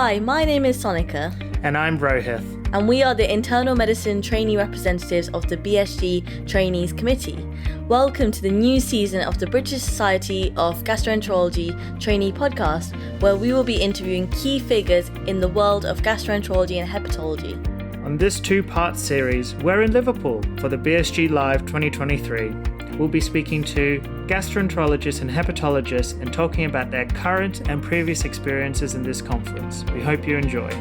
Hi, my name is Sonika. And I'm Rohith. And we are the Internal Medicine Trainee Representatives of the BSG Trainees Committee. Welcome to the new season of the British Society of Gastroenterology Trainee Podcast, where we will be interviewing key figures in the world of gastroenterology and hepatology. On this two-part series, we're in Liverpool for the BSG Live 2023. We'll be speaking to gastroenterologists and hepatologists and talking about their current and previous experiences in this conference. We hope you enjoy.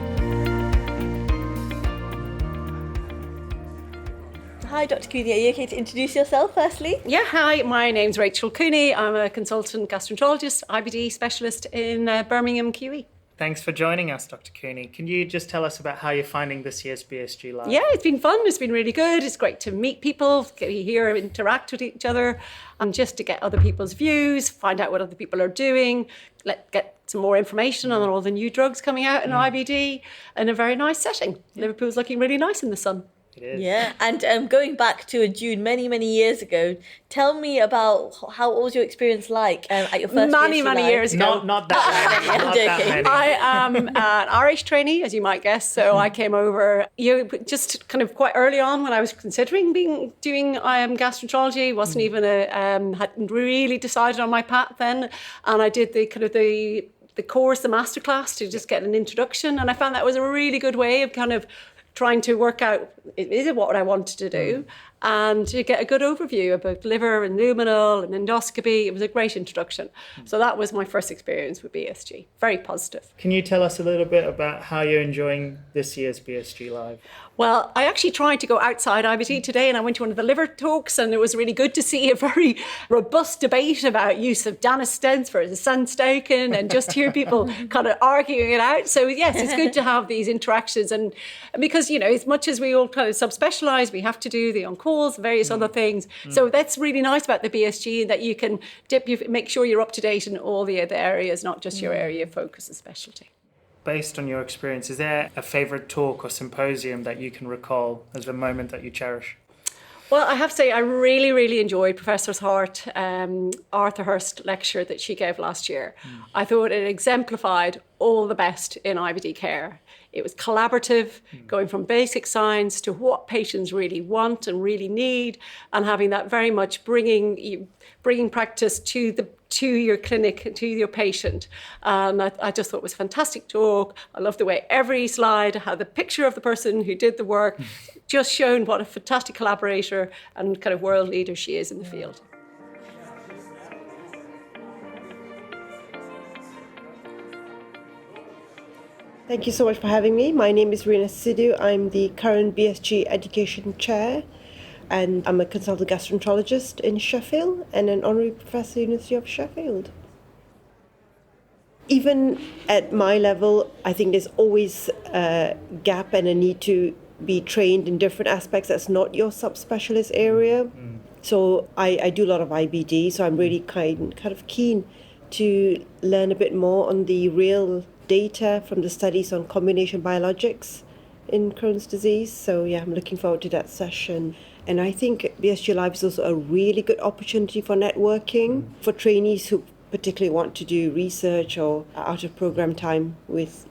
Hi, Dr. Cooney. Are you okay to introduce yourself firstly? Yeah, hi. My name's Rachel Cooney. I'm a consultant gastroenterologist, IBD specialist in Birmingham, QE. Thanks for joining us, Dr. Cooney. Can you just tell us about how you're finding this year's BSG Live? Yeah, it's been fun. It's been really good. It's great to meet people, hear, interact with each other, and just to get other people's views, find out what other people are doing, get some more information on all the new drugs coming out in IBD in a very nice setting. Yeah. Liverpool's looking really nice in the sun. It is. Yeah, and going back to a June many years ago, tell me about what was your experience like at your first many BSG Live? years ago. Not that many. Not that many. I am an RH trainee, as you might guess, so I came over just kind of quite early on when I was considering doing gastroenterology. Wasn't even hadn't really decided on my path then, and I did the course, the masterclass, to just get an introduction, and I found that was a really good way of kind of trying to work out, is it what I wanted to do? And to get a good overview about liver and luminal and endoscopy. It was a great introduction. So that was my first experience with BSG. Very positive. Can you tell us a little bit about how you're enjoying this year's BSG Live? Well, I actually tried to go outside IBD today, and I went to one of the liver talks, and it was really good to see a very robust debate about use of Danis stents versus Sandstoken, and just hear people kind of arguing it out. So yes, it's good to have these interactions, and because, you know, as much as we all kind of subspecialise, we have to do the on-calls, various other things. So that's really nice about the BSG, that you can make sure you're up to date in all the other areas, not just your area of focus and specialty. Based on your experience, is there a favourite talk or symposium that you can recall as a moment that you cherish? Well, I have to say, I really enjoyed Professor Hart, Arthur Hurst lecture that she gave last year. I thought it exemplified all the best in IBD care. It was collaborative, going from basic science to what patients really want and really need, and having that very much bringing practice to your clinic, to your patient. And I just thought it was a fantastic talk. I love the way every slide had the picture of the person who did the work, just shown what a fantastic collaborator and kind of world leader she is in the field. Thank you so much for having me. My name is Rina Sidhu. I'm the current BSG Education Chair, and I'm a consultant gastroenterologist in Sheffield and an honorary professor at the University of Sheffield. Even at my level, I think there's always a gap and a need to be trained in different aspects that's not your subspecialist area. So I do a lot of IBD, so I'm really kind of keen to learn a bit more on the real data from the studies on combination biologics in Crohn's disease. So yeah, I'm looking forward to that session. And I think BSG Live is also a really good opportunity for networking for trainees who particularly want to do research or out of program time with,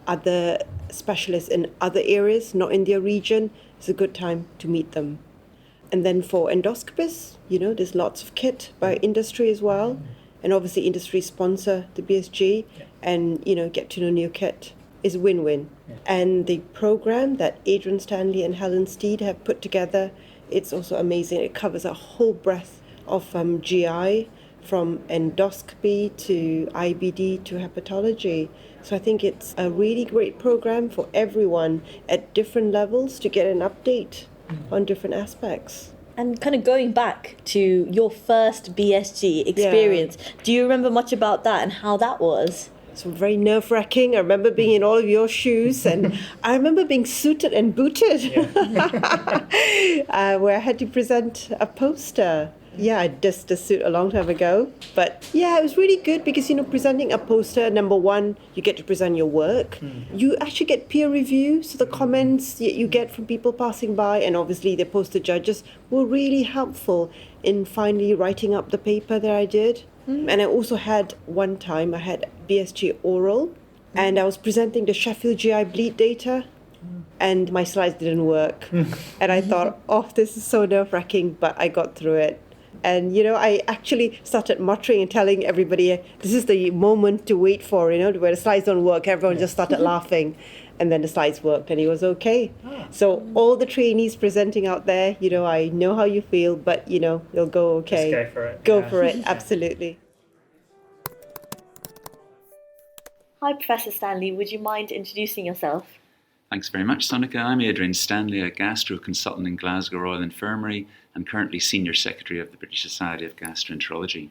other specialists in other areas, not in their region. It's a good time to meet them. And then for endoscopists, there's lots of kit by industry as well. And obviously industry sponsor the BSG and, get to know new kit is win-win. Yeah. And the program that Adrian Stanley and Helen Steed have put together, it's also amazing. It covers a whole breadth of GI, from endoscopy to IBD to hepatology. So I think it's a really great program for everyone at different levels to get an update on different aspects. And kind of going back to your first BSG experience, Do you remember much about that and how that was? It's very nerve-wracking. I remember being in all of your shoes, and I remember being suited and booted, where I had to present a poster. Yeah, I dissed the suit a long time ago. But yeah, it was really good because, presenting a poster, number one, you get to present your work. You actually get peer review. So the comments you get from people passing by, and obviously the poster judges, were really helpful in finally writing up the paper that I did. And I also had one time, I had BSG oral And I was presenting the Sheffield GI bleed data, and my slides didn't work. And I thought, oh, this is so nerve-wracking, but I got through it. And, I actually started muttering and telling everybody, this is the moment to wait for, where the slides don't work. Everyone just started laughing. And then the slides worked and it was okay. So all the trainees presenting out there, I know how you feel, but, you'll go okay. Just go for it. Go for it, absolutely. Hi, Professor Stanley. Would you mind introducing yourself? Thanks very much, Sonika. I'm Adrian Stanley, a gastro consultant in Glasgow Royal Infirmary and currently Senior Secretary of the British Society of Gastroenterology.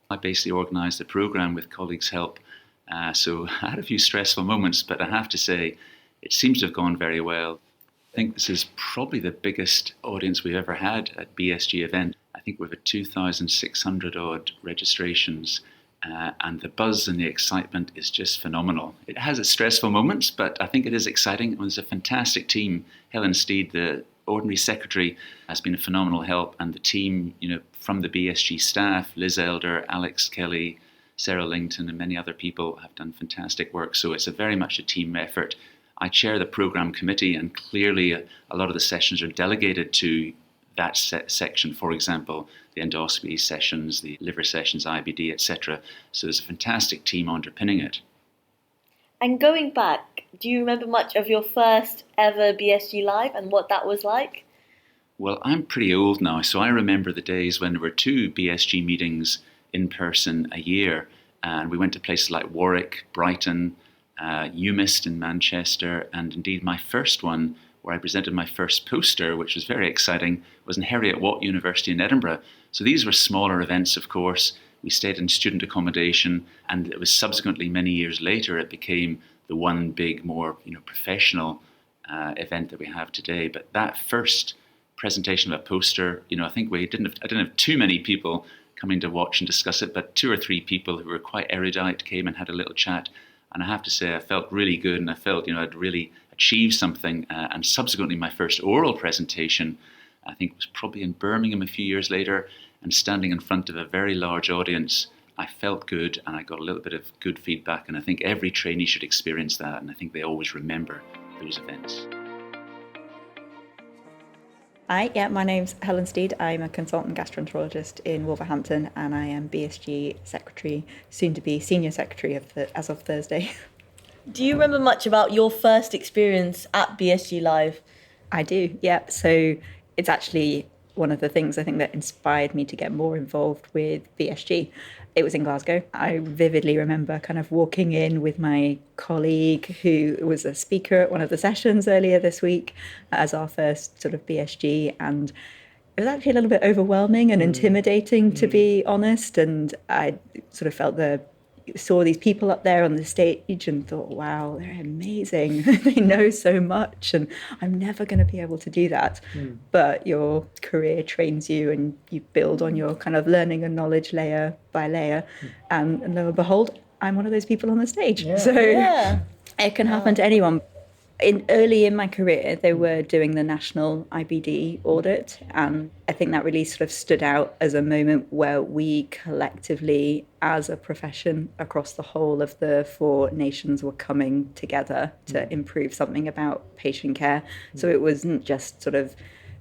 I basically organised the programme with colleagues' help, so I had a few stressful moments, but I have to say it seems to have gone very well. I think this is probably the biggest audience we've ever had at BSG event. I think we've had 2,600 odd registrations. And the buzz and the excitement is just phenomenal. It has its stressful moments, but I think it is exciting. There's a fantastic team. Helen Steed, the ordinary secretary, has been a phenomenal help, and the team, from the BSG staff, Liz Elder, Alex Kelly, Sarah Lington, and many other people have done fantastic work. So it's very much a team effort. I chair the programme committee, and clearly a lot of the sessions are delegated to that section, for example, the endoscopy sessions, the liver sessions, IBD, etc. So there's a fantastic team underpinning it. And going back, do you remember much of your first ever BSG Live and what that was like? Well, I'm pretty old now, so I remember the days when there were 2 BSG meetings in person a year, and we went to places like Warwick, Brighton, UMIST in Manchester, and indeed my first one, where I presented my first poster, which was very exciting, was in Heriot-Watt University in Edinburgh. So these were smaller events, of course. We stayed in student accommodation, and it was subsequently, many years later, it became the one big, more professional event that we have today. But that first presentation of a poster, I think I didn't have too many people coming to watch and discuss it, but 2 or 3 people who were quite erudite came and had a little chat. And I have to say, I felt really good, and I felt, I'd really achieved something. And subsequently, my first oral presentation, I think, was probably in Birmingham a few years later, and standing in front of a very large audience, I felt good, and I got a little bit of good feedback. And I think every trainee should experience that, and I think they always remember those events. Hi, my name's Helen Steed. I'm a consultant gastroenterologist in Wolverhampton, and I am BSG Secretary, soon to be Senior Secretary as of Thursday. Do you remember much about your first experience at BSG Live? I do, yeah. So it's actually one of the things I think that inspired me to get more involved with BSG. It was in Glasgow. I vividly remember kind of walking in with my colleague who was a speaker at one of the sessions earlier this week as our first sort of BSG, and it was actually a little bit overwhelming and intimidating, to be honest, and I sort of saw these people up there on the stage and thought, wow, they're amazing. They know so much, and I'm never going to be able to do that. But your career trains you, and you build on your kind of learning and knowledge layer by layer. And lo and behold, I'm one of those people on the stage. Yeah. So it can happen to anyone. Early in my career, they were doing the national IBD audit, and I think that really sort of stood out as a moment where we collectively, as a profession across the whole of the 4 nations, were coming together to improve something about patient care. So it wasn't just sort of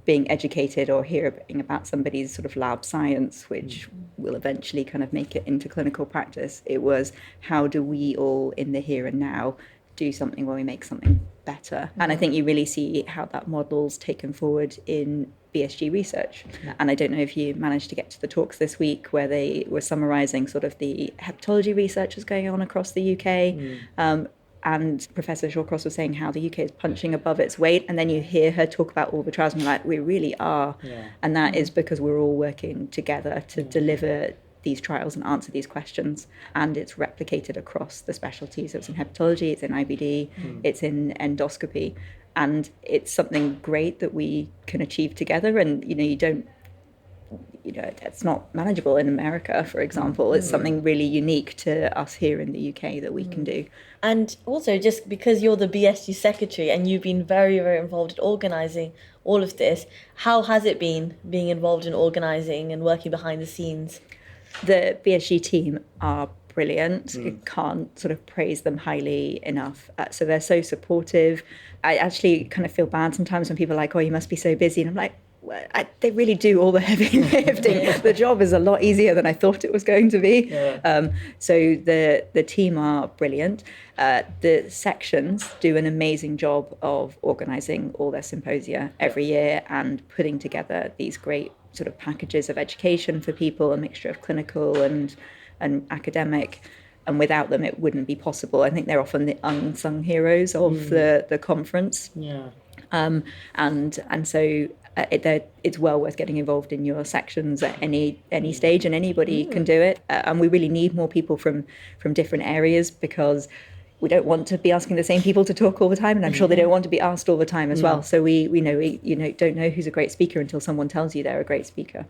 being educated or hearing about somebody's sort of lab science, which will eventually kind of make it into clinical practice. It was, how do we all in the here and now do something where we make something better? And I think you really see how that model's taken forward in BSG research. And I don't know if you managed to get to the talks this week where they were summarising sort of the hepatology research that's going on across the UK. And Professor Shawcross was saying how the UK is punching above its weight, and then you hear her talk about all the trials and you're like, we really are. And that is because we're all working together to deliver these trials and answer these questions, and it's replicated across the specialties. So it's in hepatology, it's in IBD, it's in endoscopy, and it's something great that we can achieve together. And it's not manageable in America, for example. It's something really unique to us here in the UK that we can do. And also, just because you're the BSG secretary and you've been very, very involved in organising all of this, how has it been being involved in organising and working behind the scenes? The BSG team are brilliant. I can't sort of praise them highly enough. So they're so supportive. I actually kind of feel bad sometimes when people are like, oh, you must be so busy. And I'm like, well, they really do all the heavy lifting. The job is a lot easier than I thought it was going to be. So the team are brilliant. The sections do an amazing job of organising all their symposia every year and putting together these great sort of packages of education for people, a mixture of clinical and academic. And without them, it wouldn't be possible. I think they're often the unsung heroes of the conference. And so it's well worth getting involved in your sections at any stage, and anybody can do it. And we really need more people from different areas, because we don't want to be asking the same people to talk all the time, and I'm sure they don't want to be asked all the time as well. So we don't know who's a great speaker until someone tells you they're a great speaker.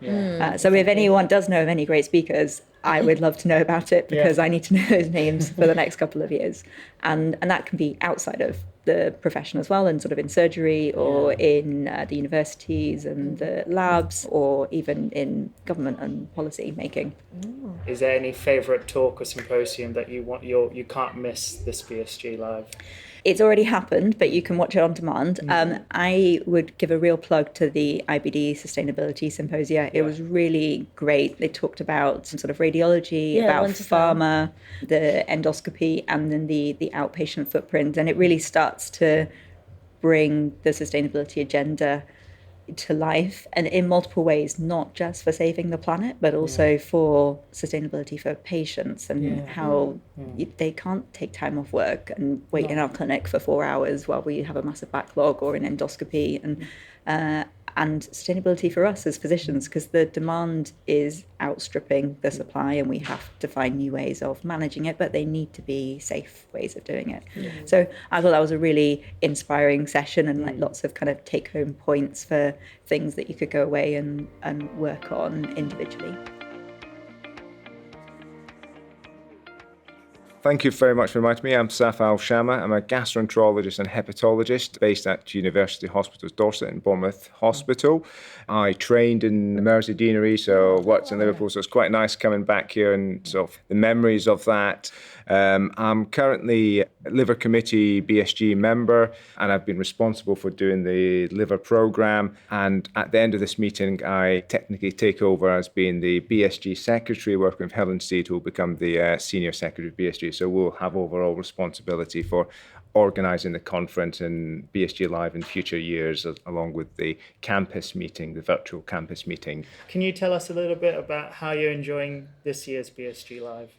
So if anyone does know of any great speakers, I would love to know about it, because I need to know those names for the next couple of years. And that can be outside of the profession as well, and sort of in surgery or in the universities and the labs, or even in government and policy making. Is there any favourite talk or symposium that you can't miss this BSG Live? It's already happened, but you can watch it on demand. I would give a real plug to the IBD Sustainability Symposia. It was really great. They talked about some sort of radiology, about pharma, the endoscopy, and then the outpatient footprint. And it really starts to bring the sustainability agenda to life, and in multiple ways, not just for saving the planet, but also for sustainability for patients, and how they can't take time off work and wait in our clinic for 4 hours while we have a massive backlog, or in endoscopy, and sustainability for us as physicians, because the demand is outstripping the supply, and we have to find new ways of managing it, but they need to be safe ways of doing it. So I thought that was a really inspiring session, and like lots of kind of take-home points for things that you could go away and work on individually. Thank you very much for inviting me. I'm Saf Al-Shama. I'm a gastroenterologist and hepatologist based at University Hospitals Dorset and Bournemouth Hospital. I trained in the Mersey Deanery, so worked in Liverpool, so it's quite nice coming back here and sort of the memories of that. I'm currently a Liver Committee BSG member, and I've been responsible for doing the liver programme. And at the end of this meeting, I technically take over as being the BSG secretary, working with Helen Steed, who will become the senior secretary of BSG. So we'll have overall responsibility for organising the conference and BSG Live in future years, along with the campus meeting, the virtual campus meeting. Can you tell us a little bit about how you're enjoying this year's BSG Live?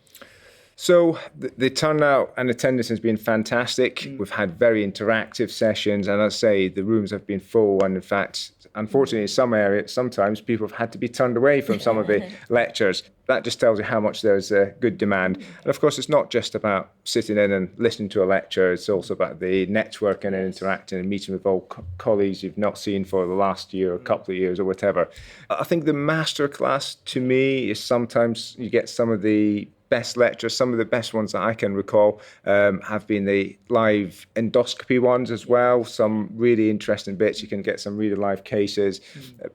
So the turnout and attendance has been fantastic. We've had very interactive sessions, and as I say, the rooms have been full. And in fact, unfortunately, in some areas, sometimes people have had to be turned away from some of the lectures. That just tells you how much there's a good demand. And of course, it's not just about sitting in and listening to a lecture. It's also about the networking and interacting and meeting with old colleagues you've not seen for the last year or a couple of years or whatever. I think the masterclass to me is sometimes you get some of the best lectures. Some of the best ones that I can recall have been the live endoscopy ones as well. Some really interesting bits. You can get some really live cases,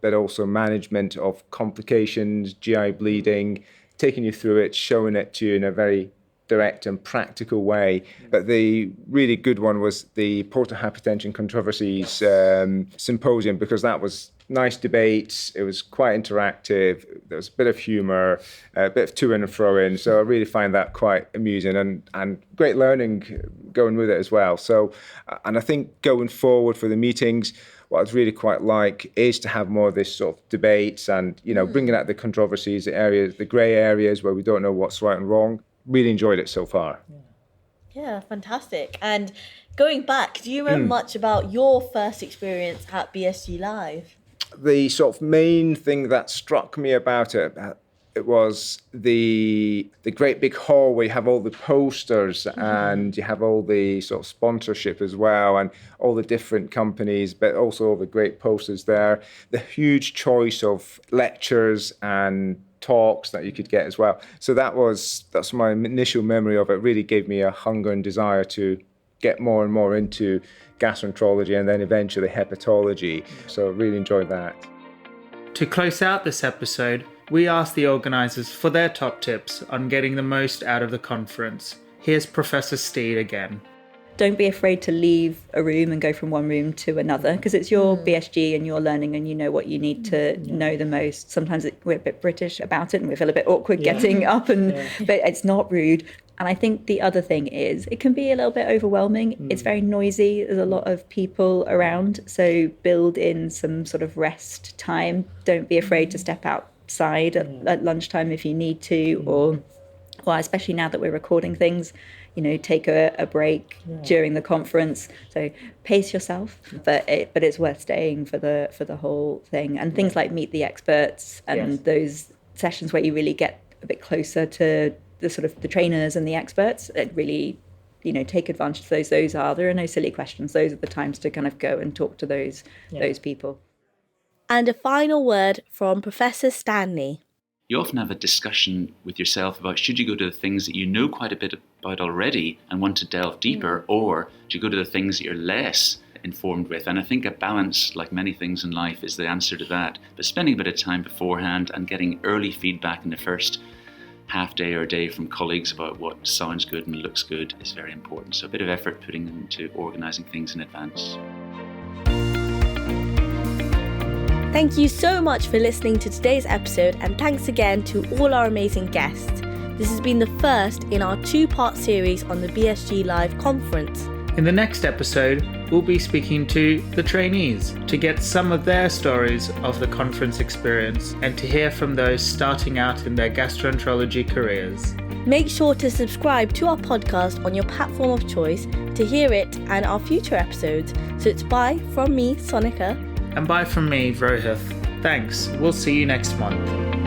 but also management of complications, GI bleeding, taking you through it, showing it to you in a very direct and practical way. But the really good one was the portal hypertension controversies symposium, because that was nice debates. It was quite interactive. There was a bit of humour, a bit of to and fro in. So I really find that quite amusing and great learning going with it as well. So, and I think going forward for the meetings, what I'd really quite like is to have more of this sort of debates and, bringing out the controversies, the areas, the grey areas where we don't know what's right and wrong. Really enjoyed it so far. Yeah, fantastic. And going back, do you remember much about your first experience at BSG Live? The sort of main thing that struck me about it was the great big hall where you have all the posters and you have all the sort of sponsorship as well, and all the different companies, but also all the great posters there. The huge choice of lectures and talks that you could get as well. So that's my initial memory of it. Really gave me a hunger and desire to get more and more into gastroenterology and then eventually hepatology. So I really enjoyed that. To close out this episode, we asked the organisers for their top tips on getting the most out of the conference. Here's Professor Steed again. Don't be afraid to leave a room and go from one room to another, because it's your BSG and your learning and you know what you need to know the most. Sometimes we're a bit British about it and we feel a bit awkward getting up, but it's not rude. And I think the other thing is it can be a little bit overwhelming. It's very noisy. There's a lot of people around. So build in some sort of rest time. Don't be afraid to step outside at lunchtime if you need to, or especially now that we're recording things, take a break during the conference. So pace yourself, but it's worth staying for the whole thing. And things like meet the experts and those sessions where you really get a bit closer to the sort of the trainers and the experts, it really, take advantage of those. There are no silly questions. Those are the times to kind of go and talk to those people. And a final word from Professor Stanley. You often have a discussion with yourself about should you go to the things that you know quite a bit about already and want to delve deeper, or do you go to the things that you're less informed with? And I think a balance, like many things in life, is the answer to that. But spending a bit of time beforehand and getting early feedback in the first half day or day from colleagues about what sounds good and looks good is very important. So a bit of effort putting into organising things in advance. Thank you so much for listening to today's episode, and thanks again to all our amazing guests. This has been the first in our 2-part series on the BSG Live conference. In the next episode, we'll be speaking to the trainees to get some of their stories of the conference experience and to hear from those starting out in their gastroenterology careers. Make sure to subscribe to our podcast on your platform of choice to hear it and our future episodes. So it's bye from me, Sonika. And bye from me, Rohith. Thanks. We'll see you next month.